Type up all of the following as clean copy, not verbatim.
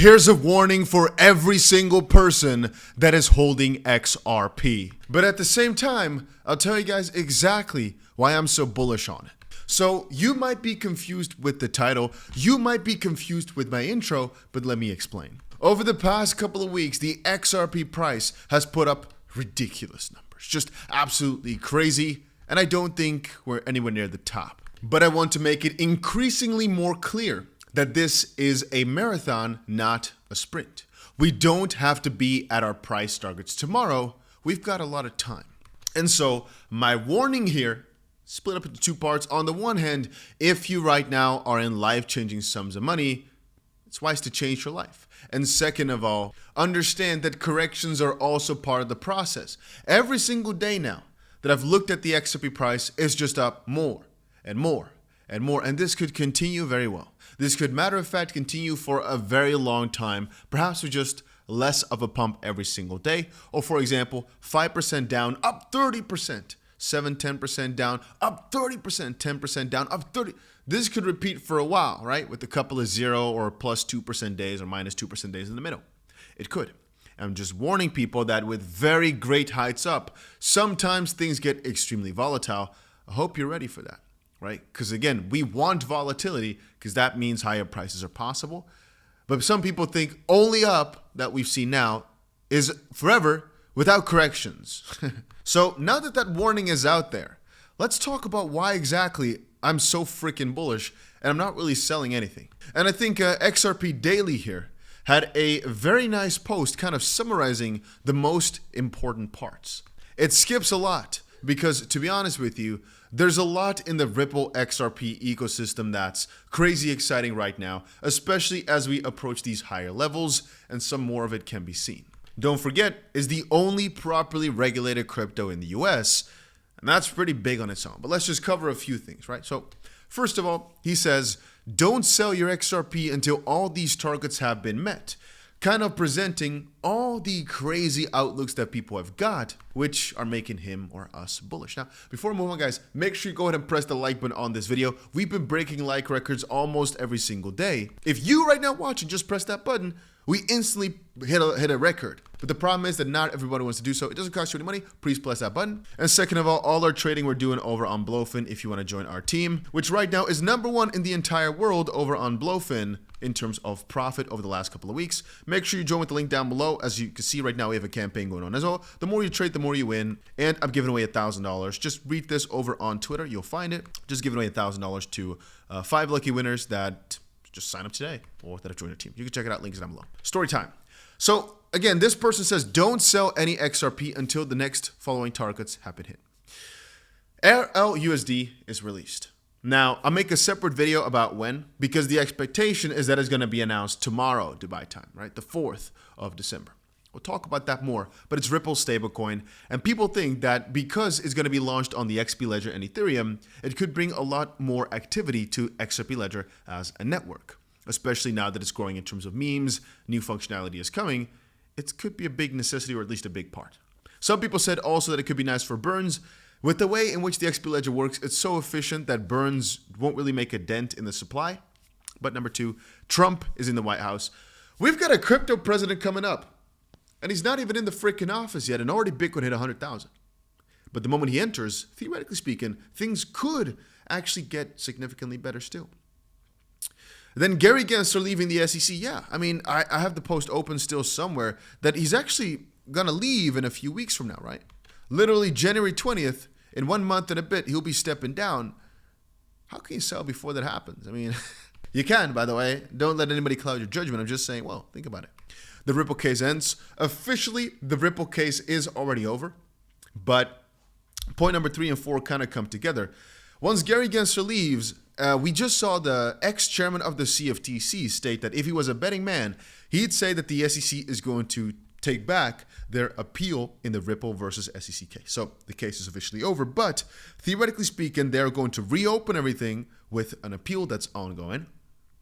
here's a warning for every single person that is holding XRP. But at the same time, I'll tell you guys exactly why I'm so bullish on it. So you might be confused with the title, you might be confused with my intro, but let me explain. Over the past couple of weeks, the XRP price has put up ridiculous numbers, just absolutely crazy, and I don't think we're anywhere near the top. But I want to make it increasingly more clear that this is a marathon, not a sprint. We don't have to be at our price targets tomorrow. We've got a lot of time. And so my warning here, split up into two parts. On the one hand, if you right now are in life-changing sums of money, it's wise to change your life. And second of all, understand that corrections are also part of the process. Every single day now that I've looked at the XRP price is just up more and more and more. And this could continue very well. This could, matter of fact, continue for a very long time, perhaps with just less of a pump every single day. Or for example, 5% down, up 30%, 7-10% down, up 30%, 10% down, up 30%. This could repeat for a while, right? With a couple of 0 or plus 2% days or minus 2% days in the middle. It could. I'm just warning people that with very great heights up, sometimes things get extremely volatile. I hope you're ready for that, right? Because again, we want volatility because that means higher prices are possible. But some people think only up that we've seen now is forever without corrections. So now that that warning is out there, let's talk about why exactly I'm so freaking bullish and I'm not really selling anything. And I think XRP Daily here had a very nice post kind of summarizing the most important parts. It skips a lot because, to be honest with you, there's a lot in the Ripple XRP ecosystem that's crazy exciting right now, especially as we approach these higher levels, and some more of it can be seen. Don't forget, it's the only properly regulated crypto in the US, and that's pretty big on its own. But let's just cover a few things, right? So first of all, he says, don't sell your XRP until all these targets have been met. Kind of presenting all the crazy outlooks that people have got, which are making him or us bullish. Now, before we move on, guys, make sure you go ahead and press the like button on this video. We've been breaking like records almost every single day. If you right now watching just press that button, we instantly hit a record. But the problem is that not everybody wants to do so. It doesn't cost you any money. Please press that button. And second of all our trading we're doing over on Blowfin if you want to join our team, which right now is #1 in the entire world over on Blowfin in terms of profit over the last couple of weeks. Make sure you join with the link down below. As you can see right now, we have a campaign going on as well. The more you trade, the more you win. And I'm giving away $1,000. Just read this over on Twitter. You'll find it. Just giving away $1,000 to 5 lucky winners that just sign up today or that have joined our team. You can check it out, links down below. Story time. So again, this person says, don't sell any XRP until the next following targets have been hit. LUSD is released. Now, I'll make a separate video about when, because the expectation is that it's going to be announced tomorrow, Dubai time, right? The 4th of December. We'll talk about that more, but it's Ripple stablecoin, and people think that because it's going to be launched on the XP Ledger and Ethereum, it could bring a lot more activity to XRP Ledger as a network, especially now that it's growing in terms of memes, new functionality is coming. It could be a big necessity, or at least a big part. Some people said also that it could be nice for burns. With the way in which the XP Ledger works, it's so efficient that burns won't really make a dent in the supply. But number 2, Trump is in the White House. We've got a crypto president coming up, and he's not even in the freaking office yet, and already Bitcoin hit 100,000. But the moment he enters, theoretically speaking, things could actually get significantly better still. Then Gary Gensler leaving the SEC. Yeah, I mean, I have the post open still somewhere that he's actually going to leave in a few weeks from now, right? Literally January 20th, in 1 month and a bit, he'll be stepping down. How can you sell before that happens? I mean, you can, by the way. Don't let anybody cloud your judgment. I'm just saying, well, think about it. The Ripple case ends. Officially, the Ripple case is already over. But point number 3 and 4 kind of come together. Once Gary Gensler leaves, we just saw the ex-chairman of the CFTC state that if he was a betting man, he'd say that the SEC is going to take back their appeal in the Ripple versus SEC case. So the case is officially over, but theoretically speaking, they're going to reopen everything with an appeal that's ongoing.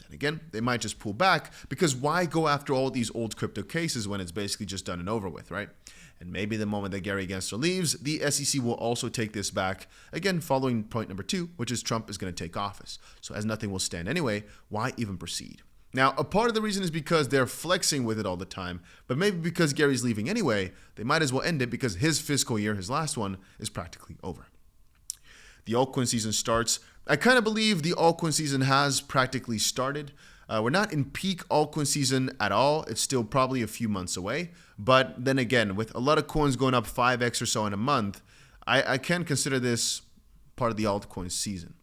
And again, they might just pull back because why go after all these old crypto cases when it's basically just done and over with, right? And maybe the moment that Gary Gensler leaves, the SEC will also take this back, again, following point number 2, which is Trump is going to take office. So as nothing will stand anyway, why even proceed? Now, a part of the reason is because they're flexing with it all the time, but maybe because Gary's leaving anyway, they might as well end it because his fiscal year, his last one, is practically over. The altcoin season starts. I kind of believe the altcoin season has practically started. We're not in peak altcoin season at all. It's still probably a few months away. But then again, with a lot of coins going up 5x or so in a month, I can consider this part of the altcoin season.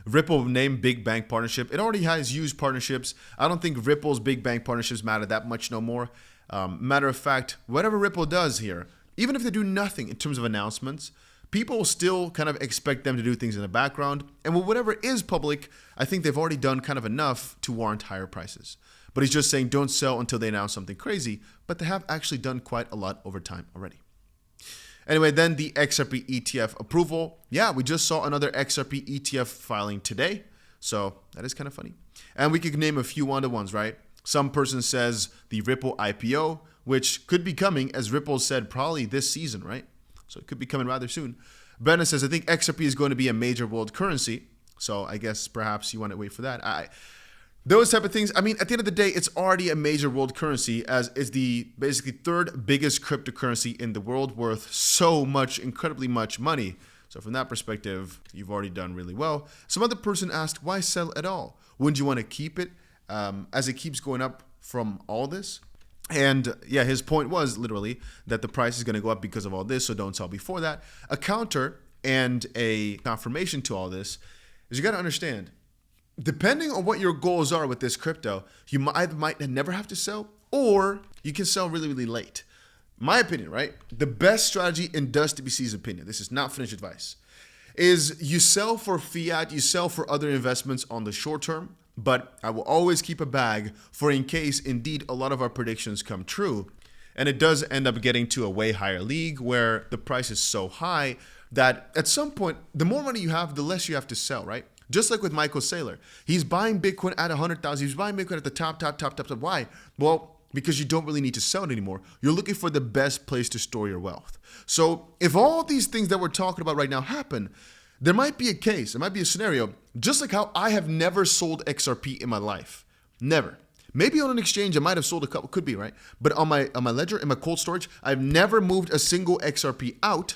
Ripple named big bank partnership. It already has used partnerships. I don't think Ripple's big bank partnerships matter that much no more. Matter of fact, whatever Ripple does here, even if they do nothing in terms of announcements, people still kind of expect them to do things in the background. And with whatever is public, I think they've already done kind of enough to warrant higher prices. But he's just saying don't sell until they announce something crazy. But they have actually done quite a lot over time already. Anyway, then the XRP ETF approval. Yeah, we just saw another XRP ETF filing today. So that is kind of funny. And we could name a few other ones, right? Some person says the Ripple IPO, which could be coming, as Ripple said, probably this season, right? So it could be coming rather soon. Brandon says, I think XRP is going to be a major world currency. So I guess perhaps you want to wait for that. Those type of things. I mean, at the end of the day, it's already a major world currency, as it's the basically third biggest cryptocurrency in the world, worth so much, incredibly much money. So from that perspective, you've already done really well. Some other person asked, why sell at all? Wouldn't you want to keep it as it keeps going up from all this? And yeah, his point was literally that the price is going to go up because of all this, so don't sell before that. A counter and a confirmation to all this is you got to understand, depending on what your goals are with this crypto, you might never have to sell, or you can sell really, really late. My opinion, right? The best strategy in DustyBC's opinion, this is not financial advice, is you sell for fiat, you sell for other investments on the short term, but I will always keep a bag for in case indeed a lot of our predictions come true. And it does end up getting to a way higher league where the price is so high that at some point, the more money you have, the less you have to sell, right? Just like with Michael Saylor. He's buying Bitcoin at 100,000. He's buying Bitcoin at the top. Why? Well, because you don't really need to sell it anymore. You're looking for the best place to store your wealth. So if all these things that we're talking about right now happen, there might be a case, there might be a scenario, just like how I have never sold XRP in my life. Never. Maybe on an exchange, I might have sold a couple, could be, right? But on my ledger, in my cold storage, I've never moved a single XRP out.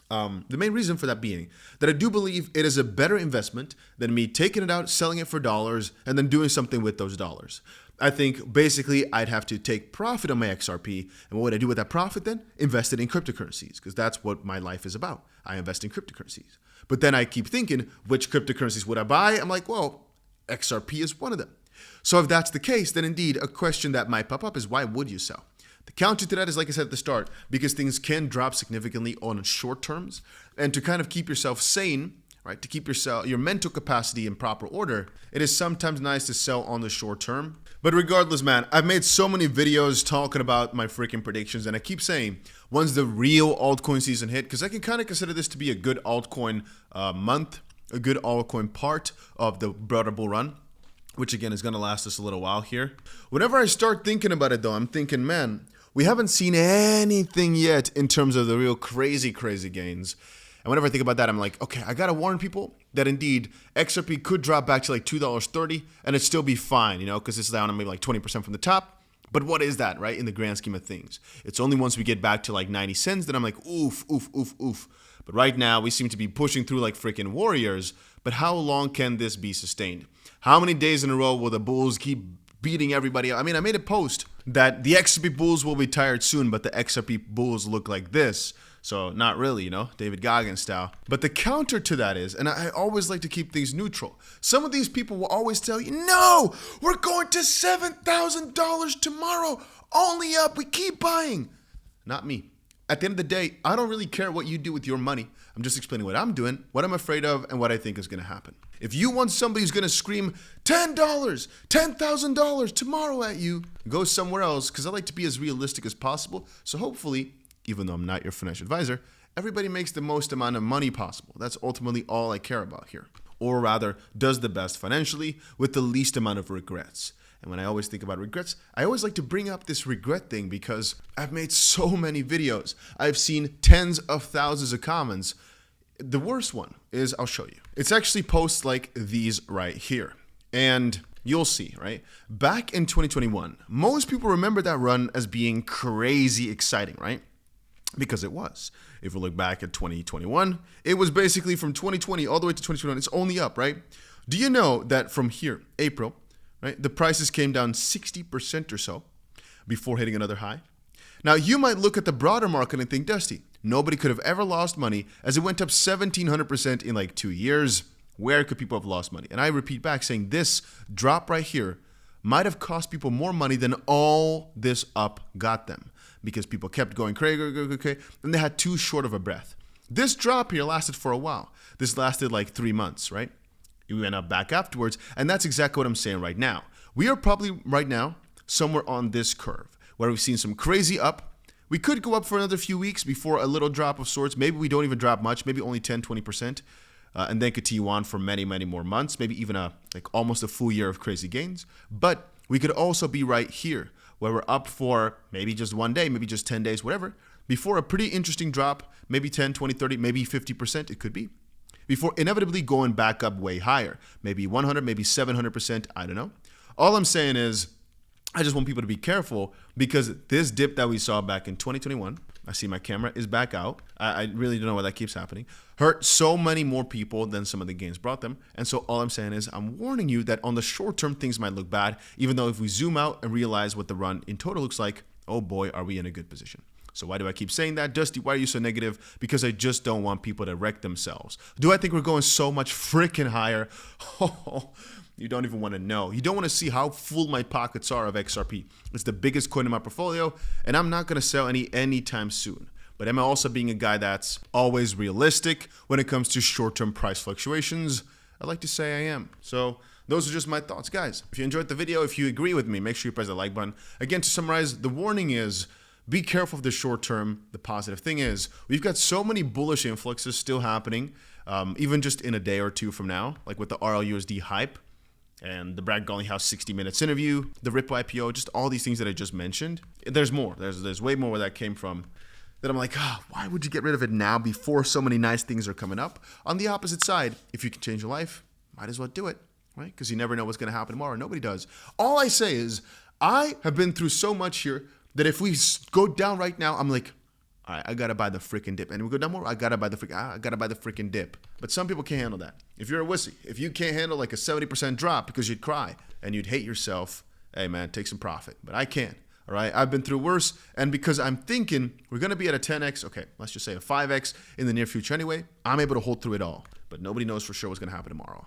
The main reason for that being that I do believe it is a better investment than me taking it out, selling it for dollars, and then doing something with those dollars. I think basically I'd have to take profit on my XRP, and what would I do with that profit then? Invest it in cryptocurrencies, because that's what my life is about. I invest in cryptocurrencies. But then I keep thinking, which cryptocurrencies would I buy? I'm like, well, XRP is one of them. So if that's the case, then indeed a question that might pop up is, why would you sell? The counter to that is, like I said at the start, because things can drop significantly on short terms, and to kind of keep yourself sane, right, to keep your mental capacity in proper order, it is sometimes nice to sell on the short term. But regardless, man, I've made so many videos talking about my freaking predictions, and I keep saying, when's the real altcoin season hit? Because I can kind of consider this to be a good altcoin month, a good altcoin part of the broader bull run, which again is going to last us a little while here. Whenever I start thinking about it though, I'm thinking, man, we haven't seen anything yet in terms of the real crazy gains. And whenever I think about that, I'm like, okay, I got to warn people that indeed XRP could drop back to like $2.30 and it'd still be fine, you know, because this is down maybe like 20% from the top. But what is that, right? In the grand scheme of things, it's only once we get back to like 90 cents that I'm like, oof. But right now we seem to be pushing through like freaking warriors. But how long can this be sustained? How many days in a row will the bulls keep beating everybody up? I mean, I made a post that the XRP bulls will be tired soon, but the XRP bulls look like this. So not really, you know, David Goggins style. But the counter to that is, and I always like to keep things neutral. Some of these people will always tell you, no, we're going to $7,000 tomorrow. Only up, we keep buying. Not me. At the end of the day, I don't really care what you do with your money. I'm just explaining what I'm doing, what I'm afraid of, and what I think is going to happen. If you want somebody who's going to scream $10, $10,000 tomorrow at you, go somewhere else, because I like to be as realistic as possible. So hopefully, even though I'm not your financial advisor, everybody makes the most amount of money possible. That's ultimately all I care about here. Or rather, does the best financially with the least amount of regrets. And when I always think about regrets, I always like to bring up this regret thing because I've made so many videos. I've seen tens of thousands of comments. The worst one is, I'll show you. It's actually posts like these right here. And You'll see, right? Back in 2021, most people remember that run as being crazy exciting, right? Because it was. If we look back at 2021, it was basically from 2020 all the way to 2021. It's only up, right? Do you know that from here, April, right, the prices came down 60% or so before hitting another high? Now, you might look at the broader market and think, Dusty, nobody could have ever lost money as it went up 1,700% in like 2 years. Where could people have lost money? And I repeat back saying this drop right here might have cost people more money than all this up got them, because people kept going crazy, and they had too short of a breath. This drop here lasted for a while. This lasted like 3 months, right? It went up back afterwards, and that's exactly what I'm saying right now. We are probably right now somewhere on this curve where we've seen some crazy up. We could go up for another few weeks before a little drop of sorts. Maybe we don't even drop much, maybe only 10, 20%, and then continue on for many, many more months, maybe even like almost a full year of crazy gains. But we could also be right here where we're up for maybe just 1 day, maybe just 10 days, whatever, before a pretty interesting drop, maybe 10, 20, 30, maybe 50%, it could be, before inevitably going back up way higher, maybe 100, maybe 700%, I don't know. All I'm saying is, I just want people to be careful, because this dip that we saw back in 2021, I see my camera is back out. I really don't know why that keeps happening. Hurt so many more people than some of the gains brought them. And so all I'm saying is I'm warning you that on the short term, things might look bad, even though if we zoom out and realize what the run in total looks like, oh boy, are we in a good position. So why do I keep saying that? Dusty, why are you so negative? Because I just don't want people to wreck themselves. Do I think we're going so much freaking higher? Oh, you don't even want to know. You don't want to see how full my pockets are of XRP. It's the biggest coin in my portfolio, and I'm not going to sell any anytime soon. But am I also being a guy that's always realistic when it comes to short-term price fluctuations? I'd like to say I am. So those are just my thoughts, guys. If you enjoyed the video, if you agree with me, make sure you press the like button. Again, to summarize, the warning is, be careful of the short term. The positive thing is, we've got so many bullish influxes still happening, even just in a day or two from now, like with the RLUSD hype, and the Brad Garlinghouse 60 Minutes interview, the Ripple IPO, just all these things that I just mentioned. There's more. There's way more where that came from. That I'm like, why would you get rid of it now before so many nice things are coming up? On the opposite side, if you can change your life, might as well do it, right? Because you never know what's going to happen tomorrow. Nobody does. All I say is, I have been through so much here that if we go down right now, I'm like, all right, I gotta buy the freaking dip. And we go down more, I gotta buy the freaking dip. But some people can't handle that. If you're a wussy, if you can't handle like a 70% drop because you'd cry and you'd hate yourself, hey man, take some profit. But I can't. All right, I've been through worse, and because I'm thinking we're gonna be at a 10x, okay, let's just say a 5x in the near future anyway, I'm able to hold through it all. But nobody knows for sure what's gonna happen tomorrow.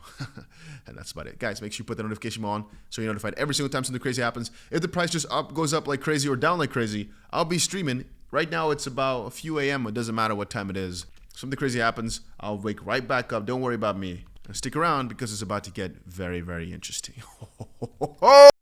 And that's about it. Guys, make sure you put the notification bell on so you're notified every single time something crazy happens. If the price just goes up like crazy or down like crazy, I'll be streaming. Right now it's about a few a.m. It doesn't matter what time it is. If something crazy happens, I'll wake right back up. Don't worry about me. And stick around because it's about to get very, very interesting.